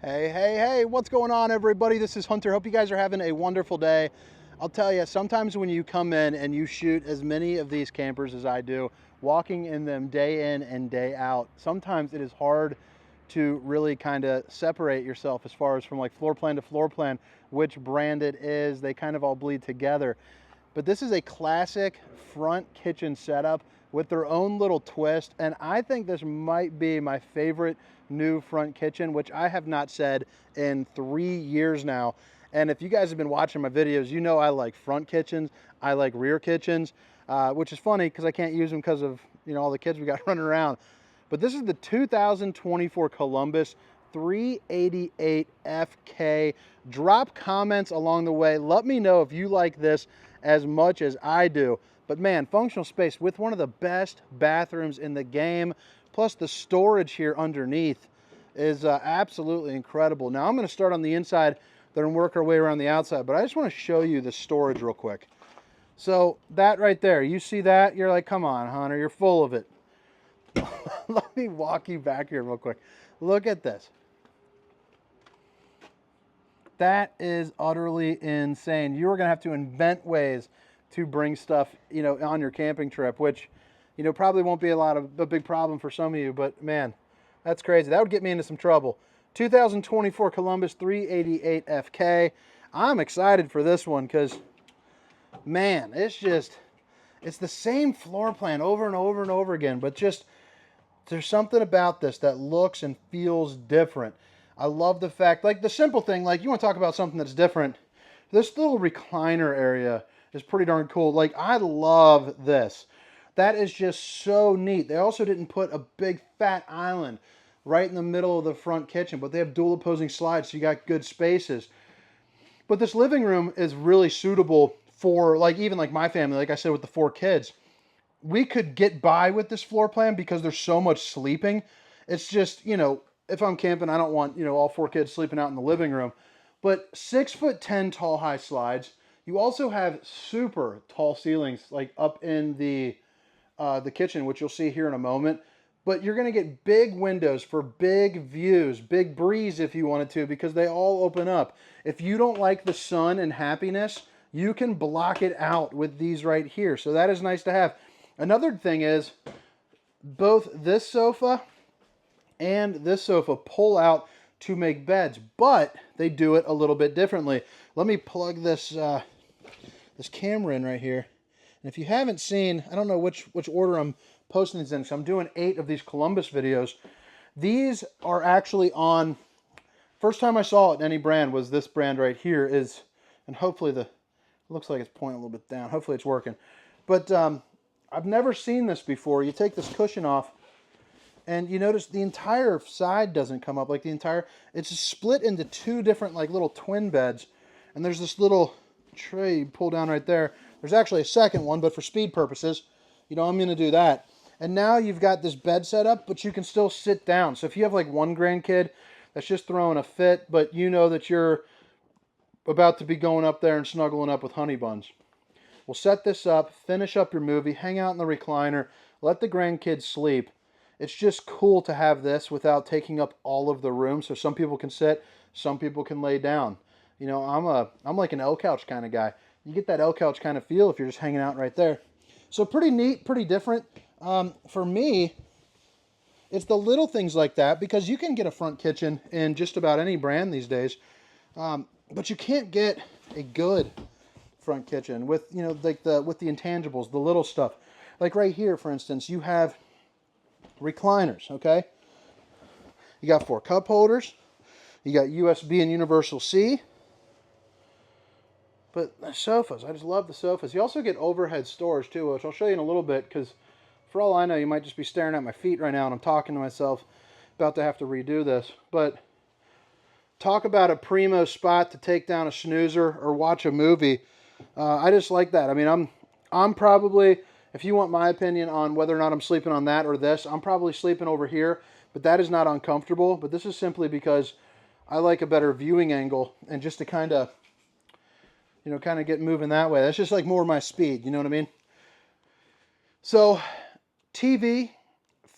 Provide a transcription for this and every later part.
Hey, what's going on, everybody? This is Hunter. Hope you guys are having a wonderful day. I'll tell you, sometimes when you come in and you shoot as many of these campers as I do, walking in them day in and day out, sometimes it is hard to really kind of separate yourself as far as from like floor plan to floor plan, which brand it is. They kind of all bleed together. But this is a classic front kitchen setup with their own little twist, and I think this might be my favorite new front kitchen, which I have not said in 3 years now. And if you guys have been watching my videos, you know I like front kitchens, I like rear kitchens, which is funny because I can't use them because of all the kids we got running around. But this is the 2024 Columbus 388 FK. Drop comments along the way. Let me know if you like this as much as I do. But man, functional space with one of the best bathrooms in the game, plus the storage here underneath is absolutely incredible. Now I'm going to start on the inside, then work our way around the outside, but I just want to show you the storage real quick. So that right there, you see that? You're like, come on, Hunter, you're full of it. Let me walk you back here real quick. Look at this. That is utterly insane. You are going to have to invent ways to bring stuff, on your camping trip, which, probably won't be a big problem for some of you, but man, that's crazy. That would get me into some trouble. 2024 Columbus 388 FK. I'm excited for this one because, man, it's the same floor plan over and over and over again, but just there's something about this that looks and feels different. I love the fact, like the simple thing, like you want to talk about something that's different. This little recliner area is pretty darn cool. Like, I love this. That is just so neat. They also didn't put a big fat island right in the middle of the front kitchen, but they have dual opposing slides, so you got good spaces. But this living room is really suitable for even my family, like I said, with the 4 kids. We could get by with this floor plan because there's so much sleeping. It's just, if I'm camping, I don't want, all 4 kids sleeping out in the living room. But 6'10" tall high slides. You also have super tall ceilings, like up in the kitchen, which you'll see here in a moment. But you're going to get big windows for big views, big breeze if you wanted to, because they all open up. If you don't like the sun and happiness, you can block it out with these right here. So that is nice to have. Another thing is both this sofa and this sofa pull out to make beds, but they do it a little bit differently. Let me plug this this camera in right here. And if you haven't seen, I don't know which order I'm posting these in, so I'm doing 8 of these Columbus videos. These are actually on, first time I saw it in any brand was this brand right here is, and hopefully it looks like it's pointing a little bit down. Hopefully it's working. But I've never seen this before. You take this cushion off, and you notice the entire side doesn't come up, it's split into 2 different little twin beds. And there's this little tray you pull down right there. There's actually a second one, but for speed purposes, I'm going to do that. And now you've got this bed set up, but you can still sit down. So if you have one grandkid that's just throwing a fit, but you know that you're about to be going up there and snuggling up with honey buns, we'll set this up, finish up your movie, hang out in the recliner, let the grandkids sleep. It's just cool to have this without taking up all of the room. So some people can sit, some people can lay down. I'm like an L couch kind of guy. You get that L couch kind of feel if you're just hanging out right there. So pretty neat, pretty different. For me, it's the little things like that, because you can get a front kitchen in just about any brand these days. But you can't get a good front kitchen with, with the intangibles, the little stuff. Like right here, for instance, you have recliners, okay? You got 4 cup holders. You got USB and universal C. But the sofas, I just love the sofas. You also get overhead storage too, which I'll show you in a little bit, because for all I know, you might just be staring at my feet right now and I'm talking to myself, about to have to redo this. But talk about a primo spot to take down a snoozer or watch a movie. I just like that. I mean, I'm probably, if you want my opinion on whether or not I'm sleeping on that or this, I'm probably sleeping over here, but that is not uncomfortable. But this is simply because I like a better viewing angle, and just to kind of get moving that way. That's just more my speed, you know what I mean? So, TV,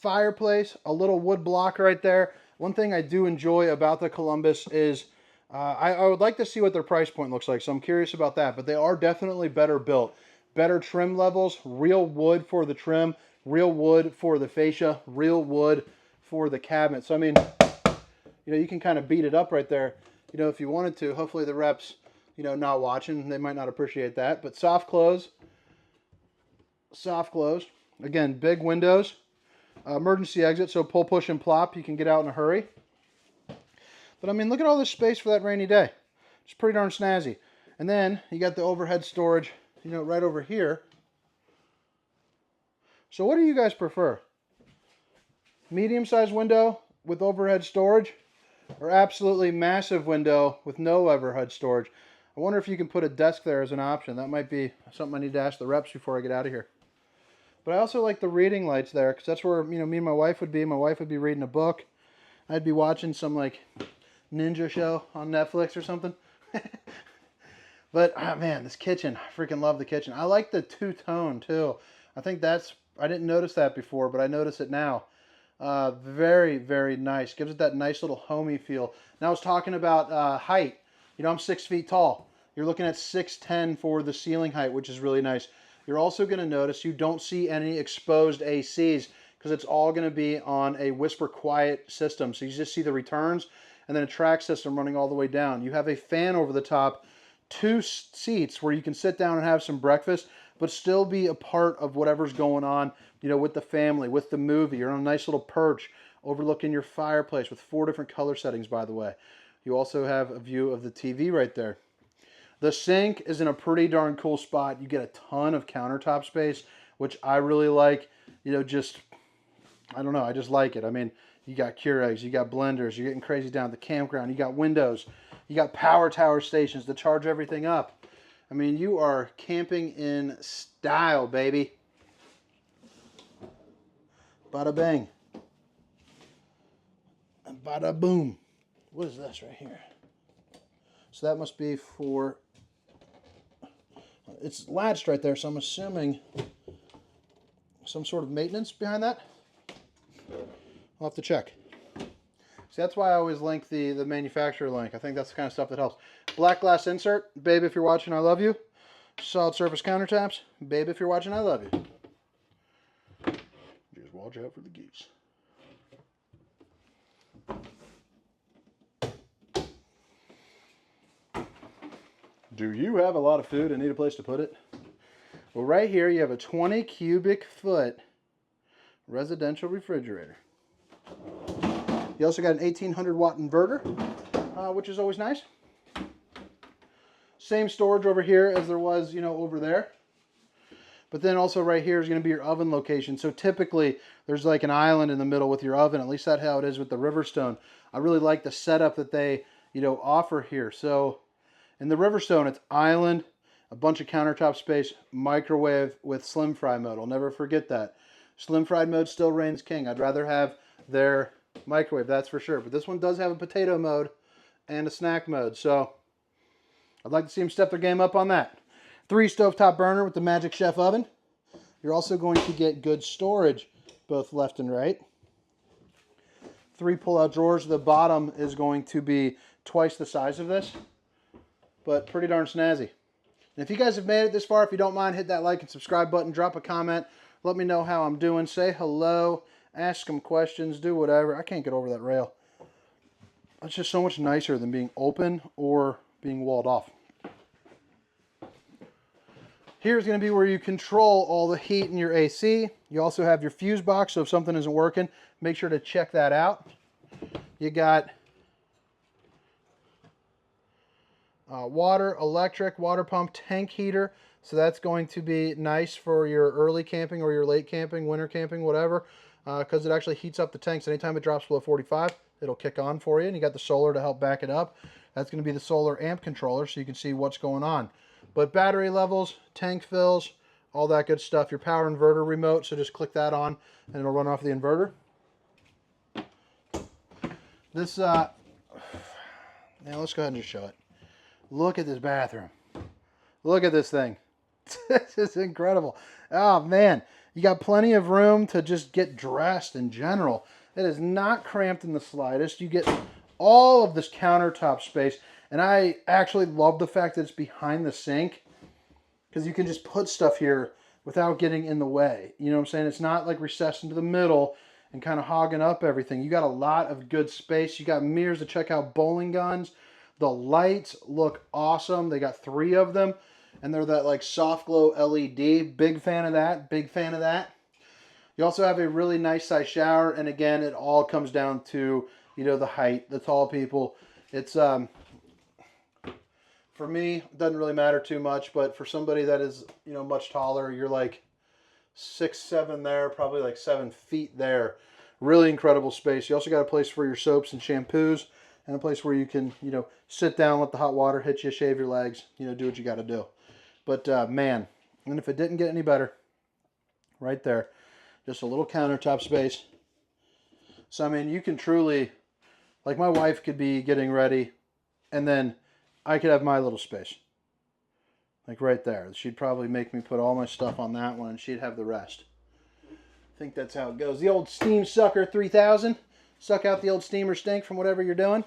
fireplace, a little wood block right there. One thing I do enjoy about the Columbus is I would like to see what their price point looks like, so I'm curious about that. But they are definitely better built. Better trim levels, real wood for the trim, real wood for the fascia, real wood for the cabinet. So, I mean, you know, you can kind of beat it up right there, you know, if you wanted to. Hopefully the reps, you know, not watching, they might not appreciate that. But soft close. Soft close. Again, big windows. Emergency exit, so pull, push, and plop. You can get out in a hurry. But I mean, look at all this space for that rainy day. It's pretty darn snazzy. And then you got the overhead storage, you know, right over here. So what do you guys prefer? Medium-sized window with overhead storage, or absolutely massive window with no overhead storage? I wonder if you can put a desk there as an option. That might be something I need to ask the reps before I get out of here. But I also like the reading lights there, because that's where, you know, me and my wife would be. My wife would be reading a book. I'd be watching some, like, ninja show on Netflix or something. But, oh man, this kitchen. I freaking love the kitchen. I like the two-tone, too. I think that's, I didn't notice that before, but I notice it now. Very, very nice. Gives it that nice little homey feel. Now, I was talking about height. You know, I'm 6 feet tall. You're looking at 6'10" for the ceiling height, which is really nice. You're also going to notice you don't see any exposed ACs because it's all going to be on a whisper quiet system. So you just see the returns and then a track system running all the way down. You have a fan over the top, 2 seats where you can sit down and have some breakfast, but still be a part of whatever's going on, you know, with the family, with the movie. You're on a nice little perch overlooking your fireplace with 4 different color settings, by the way. You also have a view of the TV right there. The sink is in a pretty darn cool spot. You get a ton of countertop space, which I really like. You know, just, I don't know, I just like it. I mean, you got Keurigs, you got blenders, you're getting crazy down at the campground, you got windows, you got power tower stations to charge everything up. I mean, you are camping in style, baby. Bada bang. And bada boom. What is this right here? So that must be for, it's latched right there, so I'm assuming some sort of maintenance behind that. I'll have to check. See, that's why I always link the manufacturer link. I think that's the kind of stuff that helps. Black glass insert. Babe, if you're watching, I love you. Solid surface countertops. Babe, if you're watching, I love you. Just watch out for the geese. Do you have a lot of food and need a place to put it? Well, right here you have a 20 cubic foot residential refrigerator. You also got an 1800 watt inverter, which is always nice. Same storage over here as there was, you know, over there. But then also right here is going to be your oven location. So typically there's like an island in the middle with your oven. At least that's how it is with the Riverstone. I really like the setup that they, you know, offer here. So in the Riverstone, it's island, a bunch of countertop space, microwave with slim fry mode. I'll never forget that. Slim fry mode still reigns king. I'd rather have their microwave, that's for sure. But this one does have a potato mode and a snack mode. So I'd like to see them step their game up on that. 3 stovetop burner with the Magic Chef oven. You're also going to get good storage both left and right. 3 pull-out drawers. The bottom is going to be twice the size of this, but pretty darn snazzy. And if you guys have made it this far, if you don't mind, hit that like and subscribe button, drop a comment, let me know how I'm doing, say hello, ask some questions, do whatever. I can't get over that rail. It's just so much nicer than being open or being walled off. Here's going to be where you control all the heat in your AC. You also have your fuse box, so if something isn't working, make sure to check that out. You got water, electric, water pump, tank heater. So that's going to be nice for your early camping or your late camping, winter camping, whatever, because it actually heats up the tanks. Anytime it drops below 45, it'll kick on for you. And you got the solar to help back it up. That's going to be the solar amp controller, so you can see what's going on. But battery levels, tank fills, all that good stuff. Your power inverter remote, so just click that on and it'll run off the inverter. This, now let's go ahead and just show it. Look at this bathroom. Look at this thing. This is incredible. Oh man, you got plenty of room to just get dressed in general. It is not cramped in the slightest. You get all of this countertop space. And I actually love the fact that it's behind the sink, because you can just put stuff here without getting in the way. You know what I'm saying? It's not like recessed into the middle and kind of hogging up everything. You got a lot of good space. You got mirrors to check out bowling guns. The lights look awesome. They got 3 of them, and they're that like soft glow LED. Big fan of that. Big fan of that. You also have a really nice size shower, and again, it all comes down to, you know, the height. The tall people, it's for me, it doesn't really matter too much, but for somebody that is, you know, much taller, you're like 6'7" there, probably like 7 feet there. Really incredible space. You also got a place for your soaps and shampoos, and a place where you can, you know, sit down, let the hot water hit you, shave your legs, you know, do what you got to do. But man, and if it didn't get any better, right there, just a little countertop space. So I mean, you can truly, like, my wife could be getting ready, and then I could have my little space, like right there. She'd probably make me put all my stuff on that one, and she'd have the rest. I think that's how it goes. The old Steam Sucker 3000. Suck out the old steam or stink from whatever you're doing.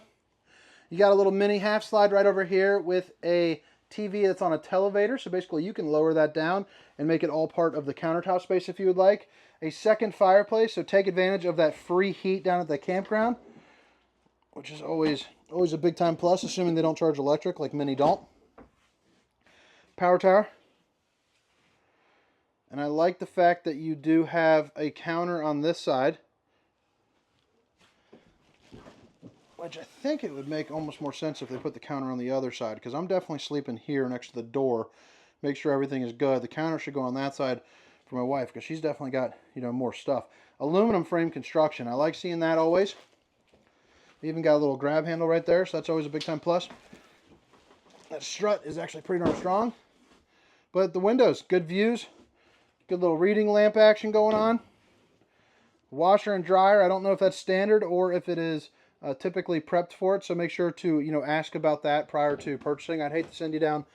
You got a little mini half slide right over here with a TV that's on a televator. So basically you can lower that down and make it all part of the countertop space if you would like. A second fireplace, so take advantage of that free heat down at the campground, which is always a big time plus, assuming they don't charge electric like many don't. Power tower. And I like the fact that you do have a counter on this side, which I think it would make almost more sense if they put the counter on the other side, because I'm definitely sleeping here next to the door. Make sure everything is good. The counter should go on that side for my wife, because she's definitely got, you know, more stuff. Aluminum frame construction. I like seeing that always. Even got a little grab handle right there, so that's always a big time plus. That strut is actually pretty darn strong. But the windows, good views. Good little reading lamp action going on. Washer and dryer, I don't know if that's standard or if it is typically prepped for it, so make sure to, you know, ask about that prior to purchasing. I'd hate to send you down,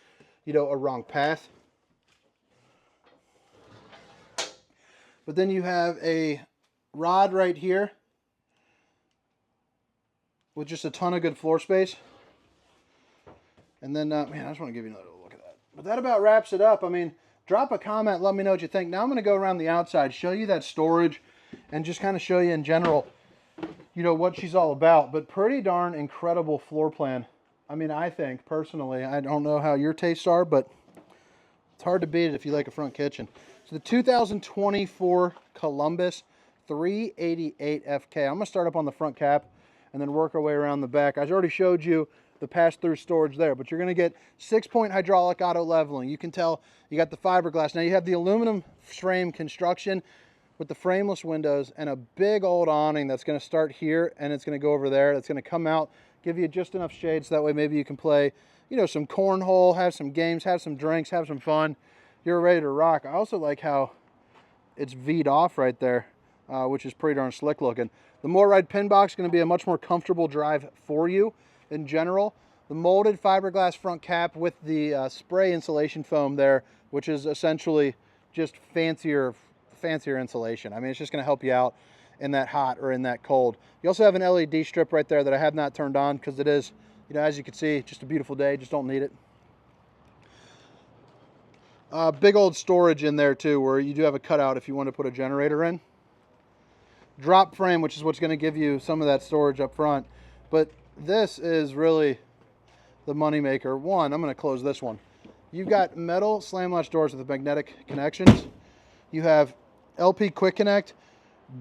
you know, a wrong path. But then you have a rod right here with just a ton of good floor space. And then, man, I just want to give you another look at that. But that about wraps it up. I mean, drop a comment, let me know what you think. Now I'm going to go around the outside, show you that storage, and just kind of show you in general, you know, what she's all about. But pretty darn incredible floor plan. I mean, I think, personally, I don't know how your tastes are, but it's hard to beat it if you like a front kitchen. So the 2024 Columbus 388 FK. I'm going to start up on the front cap and then work our way around the back. I already showed you the pass-through storage there, but you're going to get 6-point hydraulic auto leveling. You can tell you got the fiberglass. Now you have the aluminum frame construction with the frameless windows and a big old awning that's going to start here and it's going to go over there. That's going to come out, give you just enough shade so that way maybe you can play, you know, some cornhole, have some games, have some drinks, have some fun. You're ready to rock. I also like how it's V'd off right there, which is pretty darn slick looking. The MORryde pin box is going to be a much more comfortable drive for you in general. The molded fiberglass front cap with the spray insulation foam there, which is essentially just fancier insulation. I mean, it's just going to help you out in that hot or in that cold. You also have an LED strip right there that I have not turned on because it is, you know, as you can see, just a beautiful day. Just don't need it. Big old storage in there too, where you do have a cutout if you want to put a generator in. Drop frame, which is what's going to give you some of that storage up front. But this is really the money maker. One, I'm going to close this one. You've got metal slam latch doors with magnetic connections. You have LP quick connect,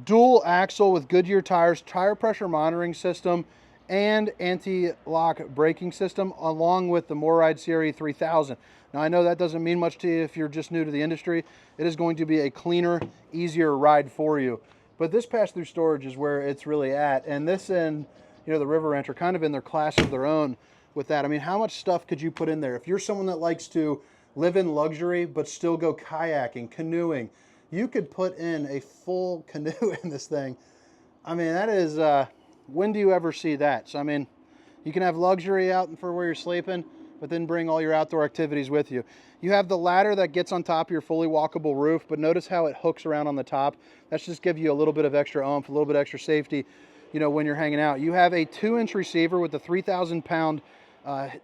dual axle with Goodyear tires, tire pressure monitoring system, and anti-lock braking system, along with the MORryde Series 3000. Now I know that doesn't mean much to you if you're just new to the industry. It is going to be a cleaner, easier ride for you. But this pass-through storage is where it's really at, and this and, you know, the River Ranch are kind of in their class of their own with that. I mean, how much stuff could you put in there? If you're someone that likes to live in luxury but still go kayaking, canoeing, you could put in a full canoe in this thing. I mean, that is, when do you ever see that? So, I mean, you can have luxury out for where you're sleeping, but then bring all your outdoor activities with you. You have the ladder that gets on top of your fully walkable roof, but notice how it hooks around on the top. That's just give you a little bit of extra oomph, a little bit extra safety, you know, when you're hanging out. You have a 2-inch receiver with a 3,000-pound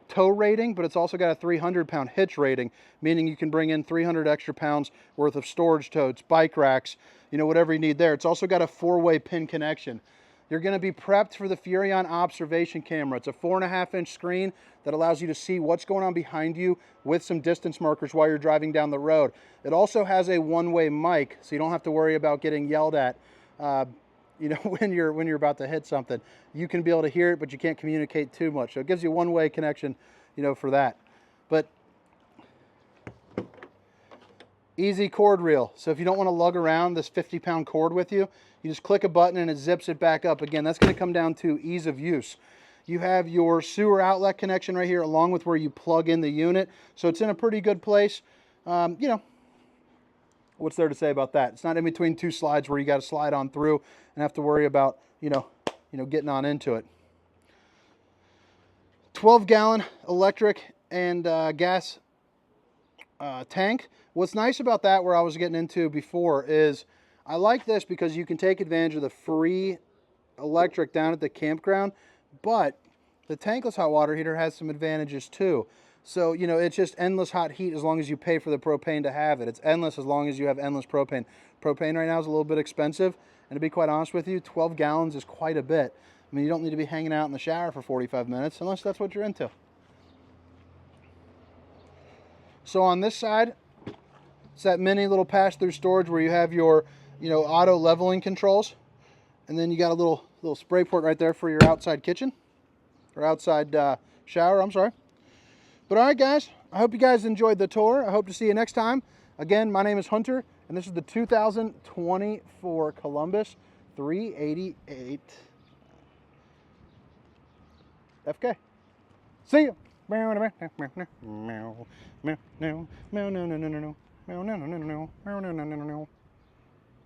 tow rating, but it's also got a 300-pound hitch rating, meaning you can bring in 300 extra pounds worth of storage totes, bike racks, you know, whatever you need there. It's also got a 4-way pin connection. You're going to be prepped for the Furrion observation camera. It's a 4.5-inch screen that allows you to see what's going on behind you with some distance markers while you're driving down the road. It also has a 1-way mic, so you don't have to worry about getting yelled at, you know, when you're about to hit something. You can be able to hear it, but you can't communicate too much. So it gives you a 1-way connection, you know, for that. But easy cord reel. So if you don't want to lug around this 50-pound cord with you, you just click a button and it zips it back up. Again, that's going to come down to ease of use. You have your sewer outlet connection right here, along with where you plug in the unit. So it's in a pretty good place. You know, what's there to say about that? It's not in between two slides where you got to slide on through and have to worry about, you know, getting on into it. 12-gallon electric and gas tank. What's nice about that, where I was getting into before, is I like this because you can take advantage of the free electric down at the campground, but the tankless hot water heater has some advantages too. So, you know, it's just endless hot heat as long as you pay for the propane to have it. It's endless as long as you have endless propane. Propane right now is a little bit expensive, and to be quite honest with you, 12 gallons is quite a bit. I mean, you don't need to be hanging out in the shower for 45 minutes unless that's what you're into. So on this side, it's that mini little pass-through storage where you have your, you know, auto leveling controls, and then you got a little spray port right there for your outside kitchen, or outside shower, I'm sorry. But all right, guys, I hope you guys enjoyed the tour. I hope to see you next time. Again, my name is Hunter, and this is the 2024 Columbus 388 FK. See ya.